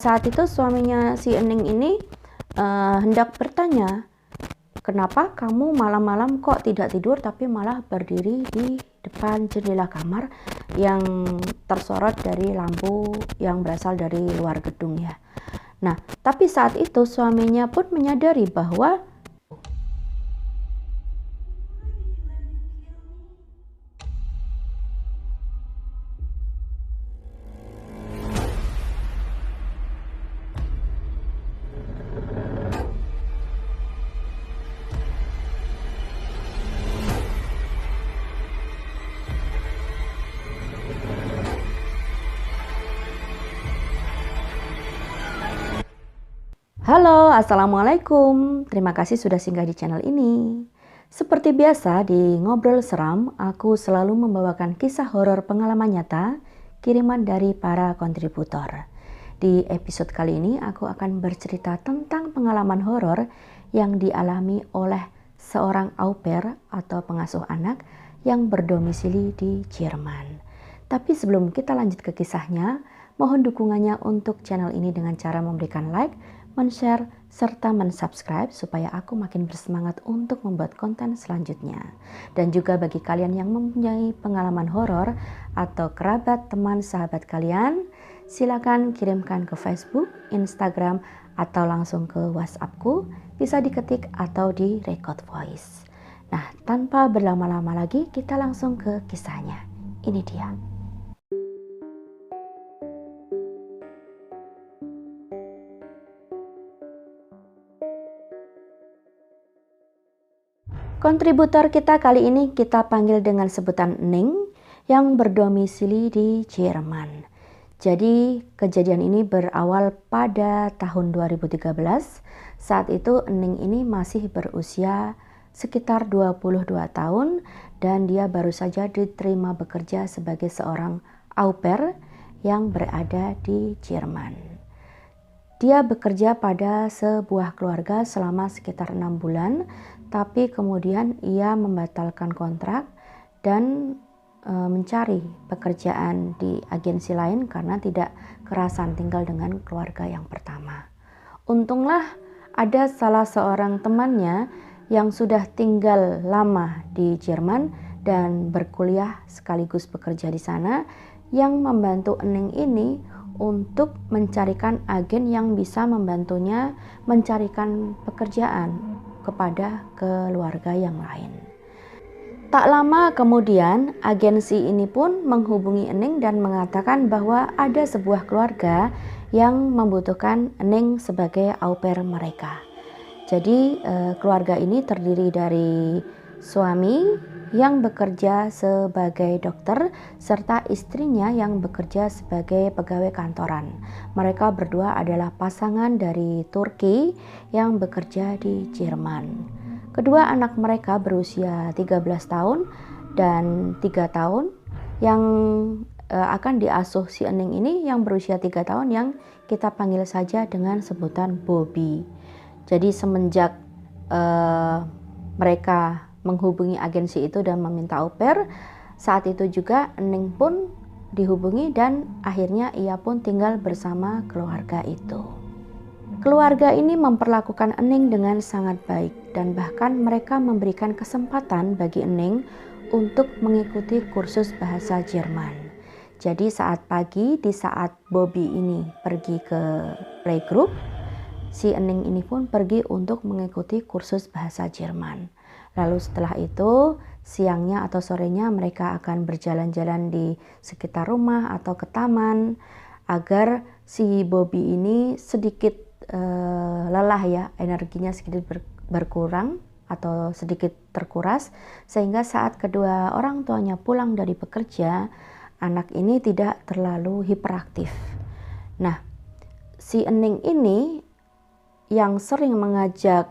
saat itu suaminya si Ening ini hendak bertanya, kenapa kamu malam-malam kok tidak tidur tapi malah berdiri di depan jendela kamar yang tersorot dari lampu yang berasal dari luar gedung ya. Nah, tapi saat itu suaminya pun menyadari bahwa halo, assalamualaikum. Terima kasih sudah singgah di channel ini. Seperti biasa di Ngobrol Seram, aku selalu membawakan kisah horor pengalaman nyata kiriman dari para kontributor. Di episode kali ini aku akan bercerita tentang pengalaman horor yang dialami oleh seorang au pair atau pengasuh anak yang berdomisili di Jerman. Tapi sebelum kita lanjut ke kisahnya, mohon dukungannya untuk channel ini dengan cara memberikan like, men-share, serta men-subscribe supaya aku makin bersemangat untuk membuat konten selanjutnya. Dan juga bagi kalian yang mempunyai pengalaman horor atau kerabat, teman, sahabat kalian, silakan kirimkan ke Facebook, Instagram, atau langsung ke WhatsAppku, bisa diketik atau di record voice. Nah, tanpa berlama-lama lagi, kita langsung ke kisahnya. Ini dia. Kontributor kita kali ini kita panggil dengan sebutan Ning yang berdomisili di Jerman. Jadi kejadian ini berawal pada tahun 2013. Saat itu Ning ini masih berusia sekitar 22 tahun dan dia baru saja diterima bekerja sebagai seorang au pair yang berada di Jerman. Dia bekerja pada sebuah keluarga selama sekitar 6 bulan, tapi kemudian ia membatalkan kontrak dan mencari pekerjaan di agensi lain karena tidak kerasan tinggal dengan keluarga yang pertama. Untunglah ada salah seorang temannya yang sudah tinggal lama di Jerman dan berkuliah sekaligus bekerja di sana yang membantu Ening ini untuk mencarikan agen yang bisa membantunya mencarikan pekerjaan kepada keluarga yang lain. Tak lama kemudian, agensi ini pun menghubungi Ening dan mengatakan bahwa ada sebuah keluarga yang membutuhkan Ening sebagai au pair mereka. Jadi keluarga ini terdiri dari suami yang bekerja sebagai dokter serta istrinya yang bekerja sebagai pegawai kantoran. Mereka berdua adalah pasangan dari Turki yang bekerja di Jerman. Kedua anak mereka berusia 13 tahun dan 3 tahun yang akan diasuh si Ening ini yang berusia 3 tahun yang kita panggil saja dengan sebutan Bobby. Jadi semenjak mereka menghubungi agensi itu dan meminta au pair, saat itu juga Ening pun dihubungi dan akhirnya ia pun tinggal bersama keluarga itu. Keluarga ini memperlakukan Ening dengan sangat baik dan bahkan mereka memberikan kesempatan bagi Ening untuk mengikuti kursus bahasa Jerman. Jadi saat pagi di saat Bobby ini pergi ke playgroup, si Ening ini pun pergi untuk mengikuti kursus bahasa Jerman. Lalu setelah itu siangnya atau sorenya mereka akan berjalan-jalan di sekitar rumah atau ke taman agar si Bobby ini sedikit lelah ya, energinya sedikit berkurang atau sedikit terkuras sehingga saat kedua orang tuanya pulang dari bekerja, anak ini tidak terlalu hiperaktif. Nah, si Ening ini yang sering mengajak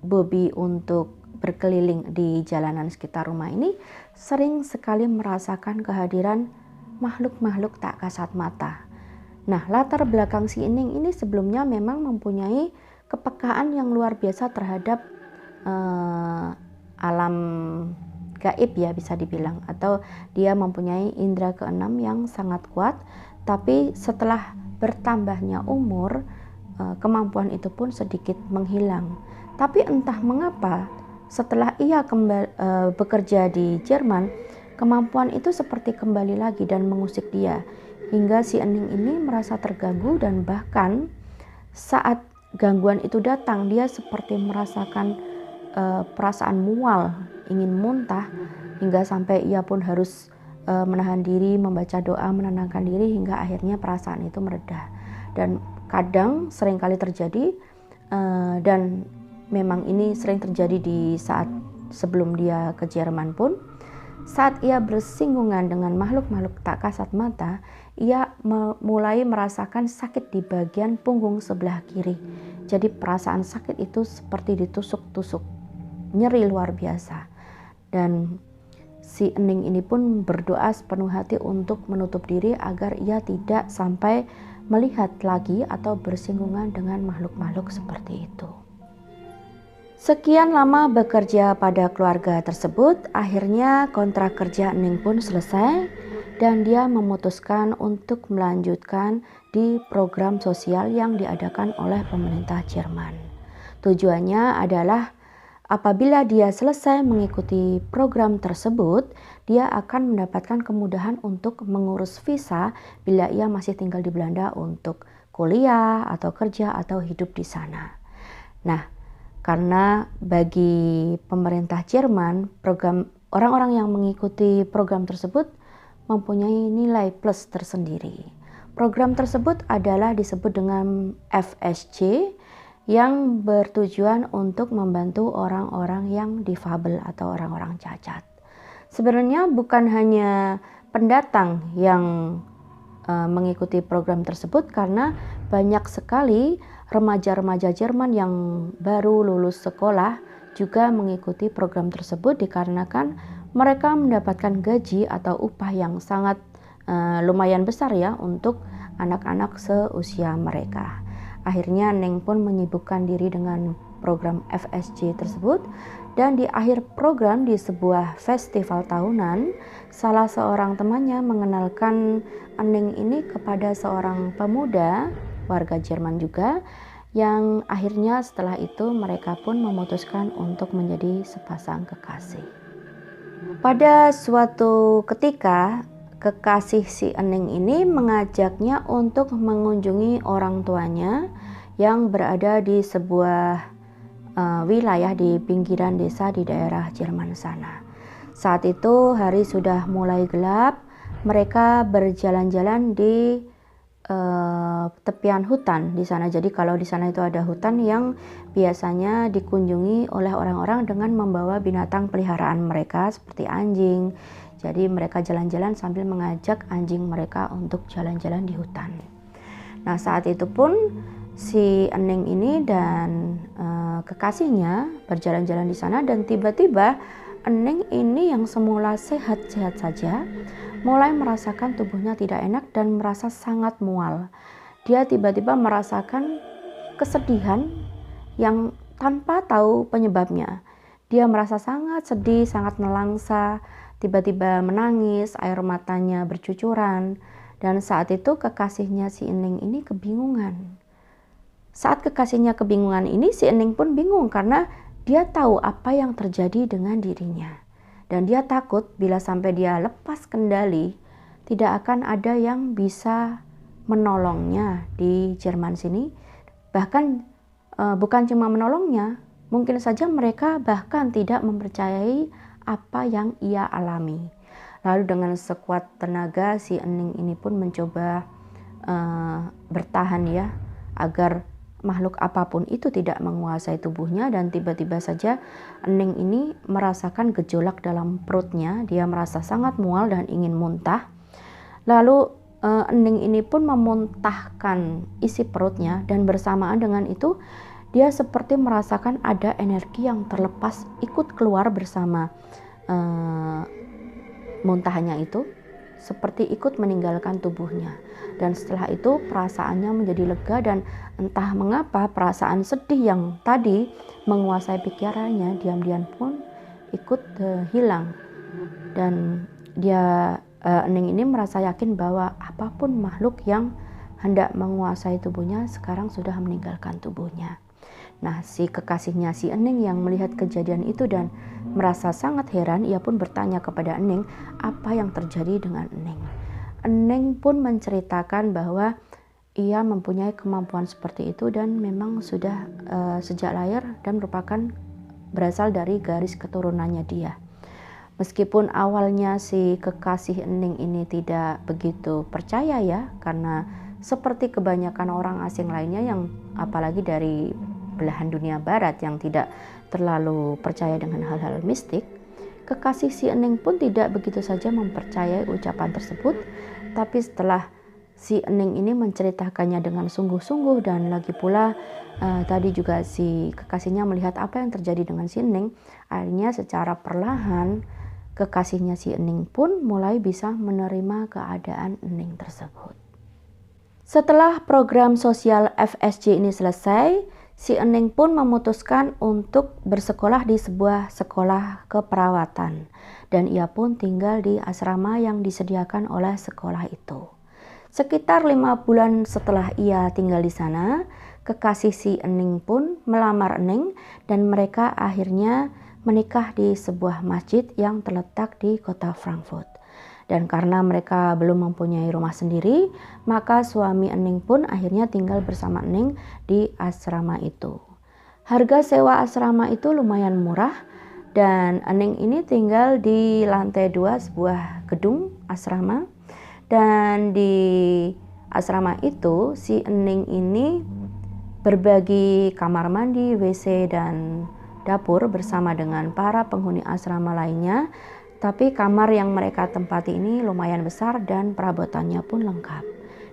Bobby untuk berkeliling di jalanan sekitar rumah ini sering sekali merasakan kehadiran makhluk-makhluk tak kasat mata. Nah, latar belakang si Ening ini sebelumnya memang mempunyai kepekaan yang luar biasa terhadap alam gaib ya bisa dibilang, atau dia mempunyai indera keenam yang sangat kuat. Tapi setelah bertambahnya umur, kemampuan itu pun sedikit menghilang. Tapi entah mengapa setelah ia bekerja di Jerman, kemampuan itu seperti kembali lagi dan mengusik dia, hingga si Ening ini merasa terganggu, dan bahkan saat gangguan itu datang, dia seperti merasakan perasaan mual, ingin muntah, hingga sampai ia pun harus menahan diri, membaca doa, menenangkan diri, hingga akhirnya perasaan itu mereda. Dan kadang seringkali terjadi, dan memang ini sering terjadi di saat sebelum dia ke Jerman pun, saat ia bersinggungan dengan makhluk-makhluk tak kasat mata, ia mulai merasakan sakit di bagian punggung sebelah kiri. Jadi perasaan sakit itu seperti ditusuk-tusuk, nyeri luar biasa. Dan si Ening ini pun berdoa sepenuh hati untuk menutup diri agar ia tidak sampai melihat lagi atau bersinggungan dengan makhluk-makhluk seperti itu. Sekian lama bekerja pada keluarga tersebut, akhirnya kontrak kerja Ening pun selesai dan dia memutuskan untuk melanjutkan di program sosial yang diadakan oleh pemerintah Jerman. Tujuannya adalah apabila dia selesai mengikuti program tersebut, dia akan mendapatkan kemudahan untuk mengurus visa bila ia masih tinggal di Belanda untuk kuliah atau kerja atau hidup di sana. Nah, karena bagi pemerintah Jerman, orang-orang yang mengikuti program tersebut mempunyai nilai plus tersendiri. Program tersebut adalah disebut dengan FSC, yang bertujuan untuk membantu orang-orang yang difabel atau orang-orang cacat. Sebenarnya bukan hanya pendatang yang mengikuti program tersebut, karena banyak sekali remaja-remaja Jerman yang baru lulus sekolah juga mengikuti program tersebut, dikarenakan mereka mendapatkan gaji atau upah yang sangat lumayan besar ya untuk anak-anak seusia mereka. Akhirnya Neng pun menyibukkan diri dengan program FSC tersebut, dan di akhir program di sebuah festival tahunan, salah seorang temannya mengenalkan Neng ini kepada seorang pemuda warga Jerman juga, yang akhirnya setelah itu mereka pun memutuskan untuk menjadi sepasang kekasih. Pada suatu ketika, kekasih si Ening ini mengajaknya untuk mengunjungi orang tuanya yang berada di sebuah wilayah di pinggiran desa di daerah Jerman sana. Saat itu hari sudah mulai gelap, mereka berjalan-jalan di tepian hutan di sana. Jadi kalau di sana itu ada hutan yang biasanya dikunjungi oleh orang-orang dengan membawa binatang peliharaan mereka seperti anjing. Jadi mereka jalan-jalan sambil mengajak anjing mereka untuk jalan-jalan di hutan. Nah, saat itu pun si Ening ini dan kekasihnya berjalan-jalan di sana, dan tiba-tiba Ening ini yang semula sehat-sehat saja mulai merasakan tubuhnya tidak enak dan merasa sangat mual. Dia tiba-tiba merasakan kesedihan yang tanpa tahu penyebabnya. Dia merasa sangat sedih, sangat nelangsa, tiba-tiba menangis, air matanya bercucuran, dan saat itu kekasihnya si Ening ini kebingungan. Saat kekasihnya kebingungan ini, si Ening pun bingung karena dia tahu apa yang terjadi dengan dirinya. Dan dia takut bila sampai dia lepas kendali, tidak akan ada yang bisa menolongnya di Jerman sini. Bahkan bukan cuma menolongnya, mungkin saja mereka bahkan tidak mempercayai apa yang ia alami. Lalu dengan sekuat tenaga si Ening ini pun mencoba bertahan ya, agar makhluk apapun itu tidak menguasai tubuhnya. Dan tiba-tiba saja Ening ini merasakan gejolak dalam perutnya. Dia merasa sangat mual dan ingin muntah. Lalu Ening ini pun memuntahkan isi perutnya, dan bersamaan dengan itu dia seperti merasakan ada energi yang terlepas ikut keluar bersama muntahannya itu, seperti ikut meninggalkan tubuhnya. Dan setelah itu perasaannya menjadi lega, dan entah mengapa perasaan sedih yang tadi menguasai pikirannya diam-diam pun ikut hilang. Dan dia Ening ini merasa yakin bahwa apapun makhluk yang hendak menguasai tubuhnya sekarang sudah meninggalkan tubuhnya. Nah, si kekasihnya si Ening yang melihat kejadian itu dan merasa sangat heran, ia pun bertanya kepada Ening apa yang terjadi dengan Ening. Ening pun menceritakan bahwa ia mempunyai kemampuan seperti itu dan memang sudah sejak lahir dan merupakan berasal dari garis keturunannya dia. Meskipun awalnya si kekasih Ening ini tidak begitu percaya ya, karena seperti kebanyakan orang asing lainnya yang apalagi dari belahan dunia barat yang tidak terlalu percaya dengan hal-hal mistik, kekasih si Ening pun tidak begitu saja mempercayai ucapan tersebut. Tapi setelah si Ening ini menceritakannya dengan sungguh-sungguh dan lagi pula tadi juga si kekasihnya melihat apa yang terjadi dengan si Ening, akhirnya secara perlahan kekasihnya si Ening pun mulai bisa menerima keadaan Ening tersebut. Setelah program sosial FSJ ini selesai, si Ening pun memutuskan untuk bersekolah di sebuah sekolah keperawatan dan ia pun tinggal di asrama yang disediakan oleh sekolah itu. Sekitar 5 bulan setelah ia tinggal di sana, kekasih si Ening pun melamar Ening dan mereka akhirnya menikah di sebuah masjid yang terletak di kota Frankfurt. Dan karena mereka belum mempunyai rumah sendiri, maka suami Ening pun akhirnya tinggal bersama Ening di asrama itu. Harga sewa asrama itu lumayan murah dan Ening ini tinggal di lantai 2 sebuah gedung asrama. Dan di asrama itu si Ening ini berbagi kamar mandi, WC dan dapur bersama dengan para penghuni asrama lainnya. Tapi kamar yang mereka tempati ini lumayan besar dan perabotannya pun lengkap.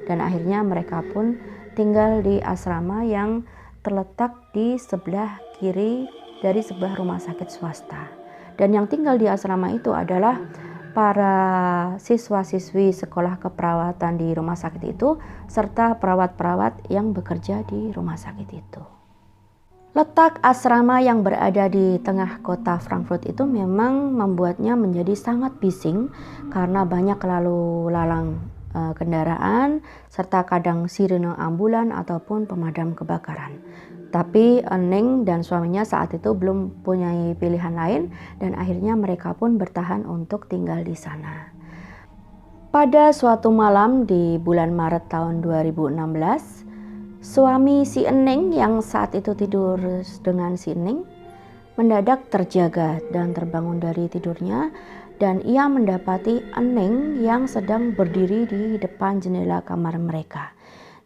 Dan akhirnya mereka pun tinggal di asrama yang terletak di sebelah kiri dari sebuah rumah sakit swasta. Dan yang tinggal di asrama itu adalah para siswa-siswi sekolah keperawatan di rumah sakit itu serta perawat-perawat yang bekerja di rumah sakit itu. Letak asrama yang berada di tengah kota Frankfurt itu memang membuatnya menjadi sangat bising karena banyak lalu lalang kendaraan serta kadang sirene ambulan ataupun pemadam kebakaran. Tapi Ening dan suaminya saat itu belum punya pilihan lain dan akhirnya mereka pun bertahan untuk tinggal di sana. Pada suatu malam di bulan Maret tahun 2016, suami si Ening yang saat itu tidur dengan si Ening mendadak terjaga dan terbangun dari tidurnya dan ia mendapati Ening yang sedang berdiri di depan jendela kamar mereka.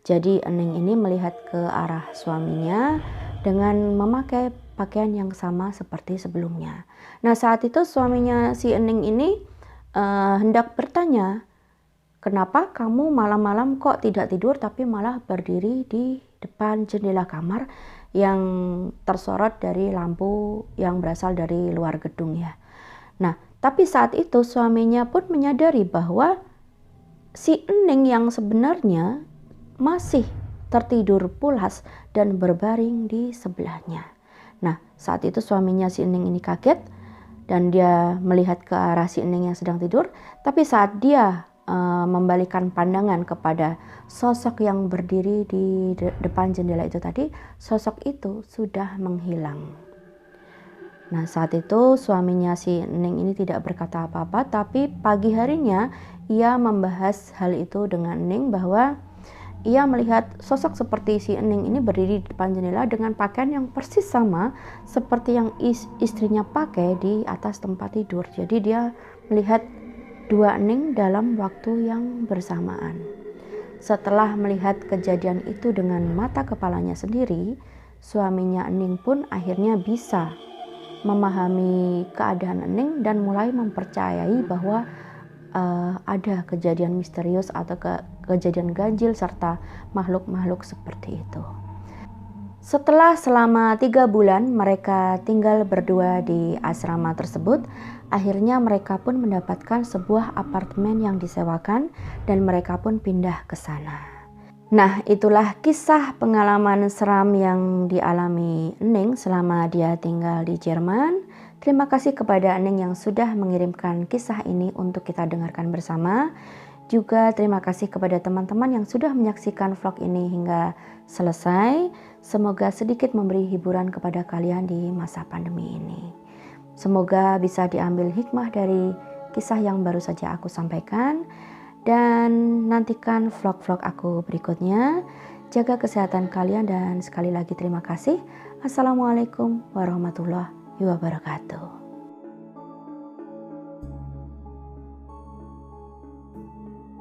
Jadi Ening ini melihat ke arah suaminya dengan memakai pakaian yang sama seperti sebelumnya. Nah, saat itu suaminya si Ening ini hendak bertanya, "Kenapa kamu malam-malam kok tidak tidur tapi malah berdiri di depan jendela kamar yang tersorot dari lampu yang berasal dari luar gedung ya?" Nah, tapi saat itu suaminya pun menyadari bahwa si Ening yang sebenarnya masih tertidur pulas dan berbaring di sebelahnya. Nah, saat itu suaminya si Ening ini kaget dan dia melihat ke arah si Ening yang sedang tidur, tapi saat dia membalikan pandangan kepada sosok yang berdiri di depan jendela itu tadi, sosok itu sudah menghilang. Nah, saat itu suaminya si Ening ini tidak berkata apa-apa, tapi pagi harinya ia membahas hal itu dengan Ening bahwa ia melihat sosok seperti si Ening ini berdiri di depan jendela dengan pakaian yang persis sama seperti yang istrinya pakai di atas tempat tidur. Jadi dia melihat dua Ening dalam waktu yang bersamaan. Setelah melihat kejadian itu dengan mata kepalanya sendiri, suaminya Ening pun akhirnya bisa memahami keadaan Ening dan mulai mempercayai bahwa ada kejadian misterius atau kejadian ganjil serta makhluk-makhluk seperti itu. Setelah selama 3 bulan mereka tinggal berdua di asrama tersebut, akhirnya mereka pun mendapatkan sebuah apartemen yang disewakan dan mereka pun pindah ke sana. Nah, itulah kisah pengalaman seram yang dialami Ening selama dia tinggal di Jerman. Terima kasih kepada Ening yang sudah mengirimkan kisah ini untuk kita dengarkan bersama. Juga terima kasih kepada teman-teman yang sudah menyaksikan vlog ini hingga selesai. Semoga sedikit memberi hiburan kepada kalian di masa pandemi ini. Semoga bisa diambil hikmah dari kisah yang baru saja aku sampaikan. Dan nantikan vlog-vlog aku berikutnya. Jaga kesehatan kalian dan sekali lagi terima kasih. Assalamualaikum warahmatullahi wabarakatuh.